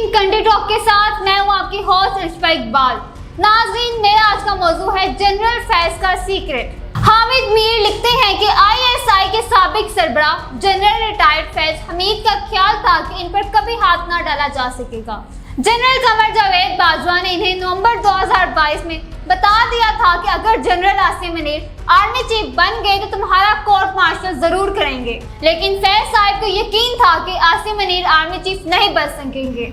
नाजरीन, country talk के साथ मैं हूं आपकी होस्ट रिश्पा इकबाल। नाजरीन, मेरा आज का मौजू है जनरल फैज का सीक्रेट। हामिद मीर लिखते हैं कि आईएसआई के साबिक सरबराह जनरल रिटायर्ड फैज हमीद का ख्याल था कि इन पर कभी हाथ न डाला जा सकेगा। जनरल कमर जावेद बाजवा ने इन्हें नवंबर 2022 में बता दिया था कि अगर general Asim Munir army chief बन गए तो तुम्हारा कोर्ट मार्शल जरूर करेंगे। लेकिन फैज साहब को यकीन था कि आसिम मुनीर आर्मी चीफ नहीं बन सकेंगे।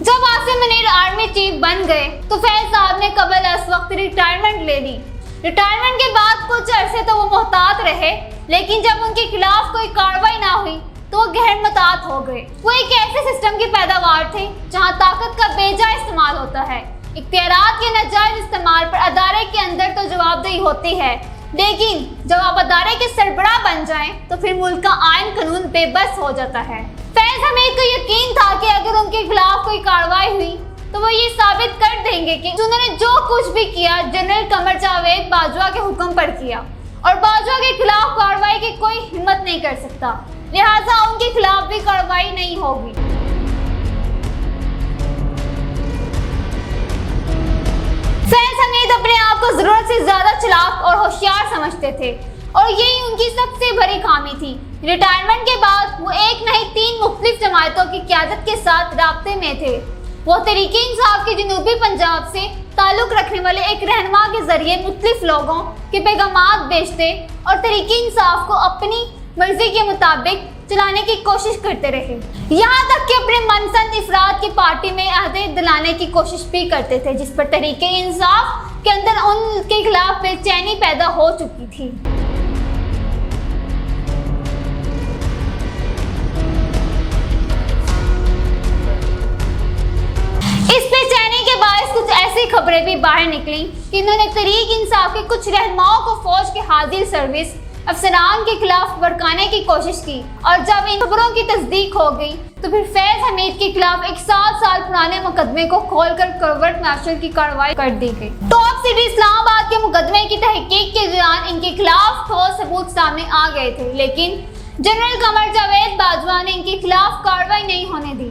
जब आसिम मुनीर आर्मी चीफ बन गए तो फैज साहब ने कबल उस वक्त रिटायरमेंट ले ली। रिटायरमेंट के बाद कुछ अरसे तो वो मोहतात रहे, लेकिन जब उनके खिलाफ कोई कार्रवाई ना हुई तो वो गहन मुतात हो गए। वो एक ऐसे सिस्टम की पैदावार थे जहां ताकत का बेजा इस्तेमाल होता है। इख्तियारात के नाजायज इस्तेमाल पर अदारे के अंदर तो जवाबदेही होती है, लेकिन जब आप अदारे के सरबराह बन जाएं तो फिर मुल्क का आइन कानून बेबस हो जाता है। फैज हमीद को यकीन था कि अगर उनके खिलाफ कोई कार्रवाई हुई तो वो ये साबित कर देंगे कि उन्होंने जो कुछ भी किया जनरल कमर जावेद बाजवा के हुक्म पर किया और बाजवा के खिलाफ कार्रवाई की कोई हिम्मत नहीं कर सकता, लिहाजा उनके खिलाफ भी कार्रवाई नहीं होगी। फैज हमीद अपने आप को जरूरत से ज्यादा चालाक और होशियार समझते थे और यही उनकी सबसे बड़ी खामी थी। रिटायरमेंट के बाद वो एक नहीं 3 मुख्तलिफ जमातों की क़यादत के साथ राब्ते में थे। वो तहरीक इंसाफ के जनूबी पंजाब से ताल्लुक रखने वाले एक रहनुमा के जरिए मुख्तलिफ लोगों के पैगामात भेजते और तहरीक इंसाफ को अपनी मर्जी के मुताबिक चलाने की कोशिश करते रहे। यहाँ तक कि अपने मनपसंद इफराद की पार्टी में अहदे दिलाने की कोशिश भी करते थे, जिस पर तहरीक इंसाफ के अंदर उनके खिलाफ बेचैनी पैदा हो चुकी थी। इस बेचैनी के बायस कुछ ऐसी खबरें भी बाहर निकली कि इन्होंने तहरीक इंसाफ के कुछ रहनुमाओं को फौज के हाजिर सर्विस अफसरान के खिलाफ भड़काने की कोशिश की और जब इन खबरों की तस्दीक हो गई तो फिर फैज हमीद के खिलाफ एक 7 साल पुराने मुकदमे को खोलकर कोर्ट मार्शल की कार्रवाई कर दी गई। टॉप सिटी इस्लामाबाद के मुकदमे की तहकीक के दौरान इनके खिलाफ ठोस सबूत सामने आ गए थे, लेकिन जनरल कमर जावेद बाजवा ने इनके खिलाफ कार्रवाई नहीं होने दी।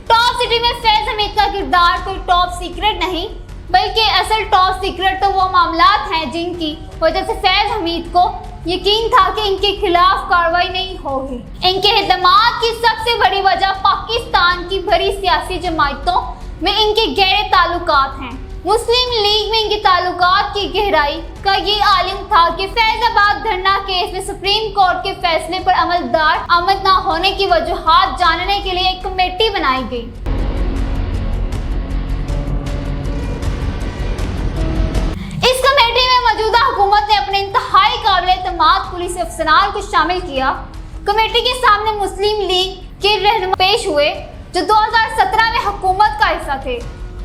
टॉप सिटी में फैज हमीद का किरदार कोई टॉप सीक्रेट नहीं, बल्कि असल टॉप सीक्रेट तो वो मामलात हैं जिनकी वजह से फैज हमीद को यकीन था कि इनके खिलाफ कार्रवाई नहीं होगी। इनके इक़दामात की सबसे बड़ी वजह पाकिस्तान की बड़ी सियासी जमातों में इनके गहरे ताल्लुकात हैं। मुस्लिम लीग में इनके ताल्लुकात की गहराई का ये आलिम था कि फैजाबाद धरना केस में सुप्रीम कोर्ट के फैसले पर अमलदार आमद न होने की वजूहात जानने के लिए एक कमेटी बनाई गई। इस कमेटी में मौजूदा हुकूमत ने अपने इंतहाई काबिल एतमाद पुलिस अफसरान को शामिल किया। कमेटी के सामने मुस्लिम लीग के रहनुमा पेश हुए जो 2017 में हुकूमत का हिस्सा थे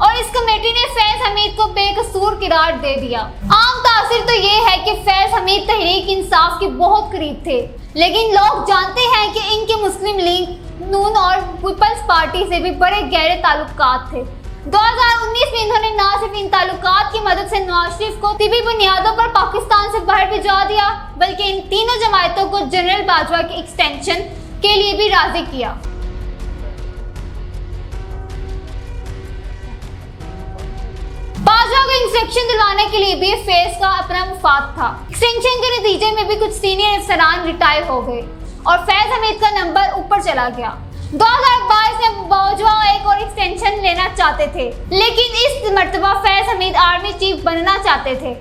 और इस कमेटी ने फैज हमीद को बेकसूर करार दे दिया। आम तासीर तो ये है कि फैज हमीद तहरीक इंसाफ के बहुत करीब थे, लेकिन लोग जानते हैं कि इनके मुस्लिम लीग नून और पीपल्स पार्टी से भी बड़े गहरे ताल्लुकात थे। 2019 में इन्होंने न सिर्फ इन ताल्लुकात की मदद से नवाज शरीफ को तिबी बुनियादों पर पाकिस्तान से बाहर भिजवा दिया, बल्कि इन तीनों जमातों को जनरल बाजवा के एक्सटेंशन के लिए भी राजी किया। बाजवा को एक्सटेंशन दिलवाने के लिए भी फैज का अपना मुफाद था। एक्सटेंशन के नतीजे में भी कुछ सीनियर अफसरान रिटायर हो गए और फैज हमीद का नंबर ऊपर चला गया। 2022 में बाजवा एक और एक्सटेंशन लेना चाहते थे, लेकिन इस मर्तबा फैज हमीद आर्मी चीफ बनना चाहते थे।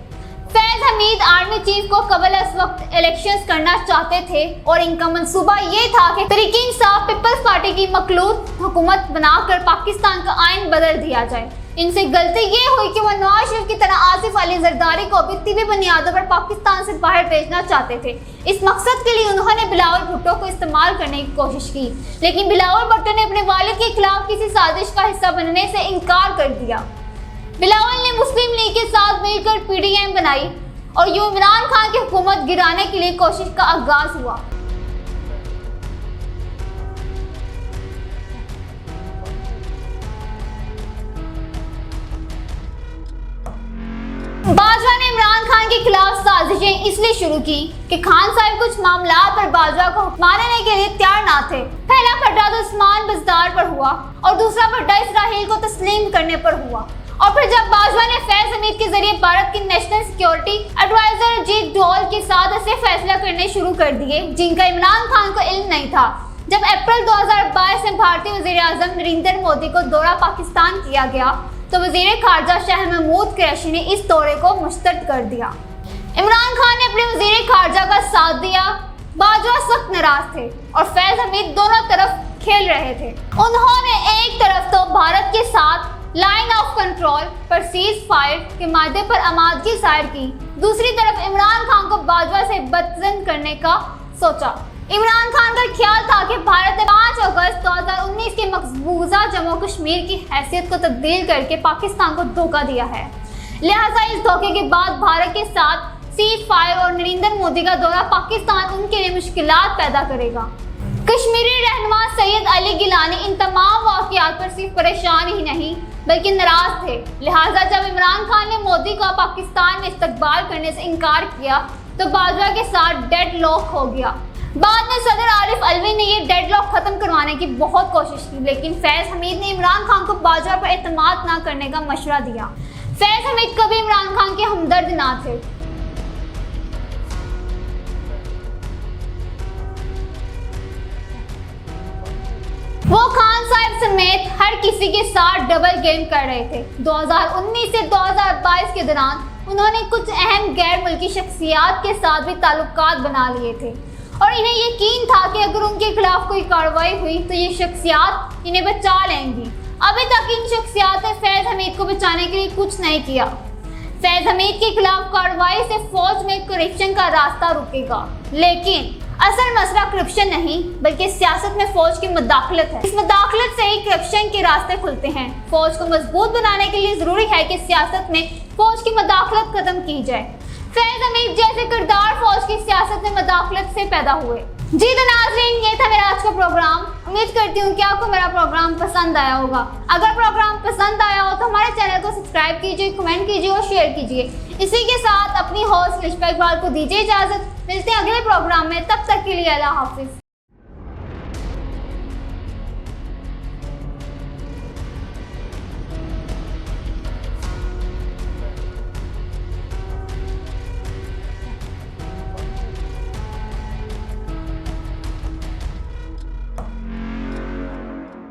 फैज हमीद आर्मी चीफ को कबल इस वक्त इलेक्शंस करना चाहते थे और इनका मंसूबा ये था कि तहरीक इंसाफ पीपल्स पार्टी की मखलूत हुकूमत बनाकर पाकिस्तान का आइन बदल दिया जाए। इनसे गलती ये हुई कि वो नवाज शरीफ की तरह आसिफ अली जरदारी को भी तिबी बुनियादों पर पाकिस्तान से बाहर भेजना चाहते थे। इस मकसद के लिए उन्होंने बिलावल भुट्टो को इस्तेमाल करने की कोशिश की, लेकिन बिलावल भुट्टो ने अपने वालिद के खिलाफ किसी साजिश का हिस्सा बनने से इनकार कर दिया। बिलावल ने मुस्लिम लीग के साथ मिलकर PDM बनाई और इमरान खान की हुकूमत गिराने के लिए कोशिश का आगाज हुआ। बाजवा ने इमरान खान के खिलाफ साजिशें इसलिए शुरू की कि खान साहब कुछ मामलात पर बाजवा को मानने के लिए तैयार ना थे। पहला फटरा तो उस्मान बज़दार पर हुआ और दूसरा फटरा इसराइल को तस्लीम करने पर हुआ। और फिर जब बाजवा ने फैज हमीद के जरिए भारत के national security adviser Ajit Doval के साथ ऐसे फैसला करने शुरू कर दिए जिनका इमरान खान को इल्म नहीं था। जब अप्रैल 2022 में भारतीय वज़ीर आज़म नरेंद्र मोदी को दौरा पाकिस्तान किया गया तो वज़ीर खारजा शाह महमूद कुरैशी ने इस दौरे को मुस्तरद कर दिया। इमरान खान ने अपने वज़ीर खारजा का साथ दिया। बाजवा सख्त नाराज थे और फैज हमीद दोनों तरफ खेल रहे थे। उन्होंने एक तरफ तो भारत के साथ लाइन ऑफ कंट्रोल पर सीज फायर के मादे पर आमादगी जाहिर की, दूसरी तरफ इमरान खान को बाजवा से बदजन करने का सोचा। इमरान खान का ख्याल था कि भारत ने 5 अगस्त 2019 के मकबूजा जम्मू कश्मीर की हैसियत को तब्दील करके पाकिस्तान को धोखा दिया है, लिहाजा इस धोखे के बाद भारत के साथ सीज फायर और नरेंद्र मोदी का दौरा पाकिस्तान उनके लिए मुश्किलात पैदा करेगा। कश्मीरी रहनुमा सैयद अली गिलानी इन तमाम वाक़यात पर सिर्फ परेशान ही नहीं बल्कि नाराज थे, लिहाजा जब इमरान खान ने मोदी का पाकिस्तान में इस्तकबाल करने से इनकार किया तो बाजवा के साथ डेड लॉक हो गया। बाद में सदर आरिफ अलवी ने यह डेड लॉक खत्म करवाने की बहुत कोशिश की, लेकिन फैज हमीद ने इमरान खान को बाजवा पर एतमाद न करने का मशवरा दिया। फैज हमीद कभी इमरान खान के हमदर्द ना थे। वो खान साहब समेत हर किसी के साथ डबल गेम कर रहे थे। 2019 से 2022 के दौरान उन्होंने कुछ अहम गैर मुल्की शख्सियात के साथ भी ताल्लुकात बना लिए थे और इन्हें यकीन था कि अगर उनके खिलाफ कोई कार्रवाई हुई तो ये शख्सियात इन्हें बचा लेंगी। अभी तक इन शख्सियात ने फैज हमीद को बचाने के लिए कुछ नहीं किया। फैज हमीद के खिलाफ कार्रवाई से फौज में करप्शन का रास्ता रुकेगा, लेकिन असल मसला करप्शन नहीं बल्कि सियासत में फौज की मुदाखलत है। इस मुदाखलत से ही करप्शन के रास्ते खुलते हैं। फौज को मजबूत बनाने के लिए जरूरी है कि सियासत में फौज की मुदाखलत खत्म की जाए। फैज हमीद जैसे किरदार फौज की सियासत में मुदाखलत से पैदा हुए। जी तो नाज़रीन, ये था मेरा आज का प्रोग्राम। उम्मीद करती हूँ कि आपको मेरा प्रोग्राम पसंद आया होगा। अगर प्रोग्राम पसंद आया हो तो हमारे चैनल को सब्सक्राइब कीजिए, कमेंट कीजिए और शेयर कीजिए। इसी के साथ अपनी होस्ट लिशबा इकबाल को दीजिए इजाजत। मिलते हैं अगले प्रोग्राम में, तब तक के लिए अल्लाह हाफिज।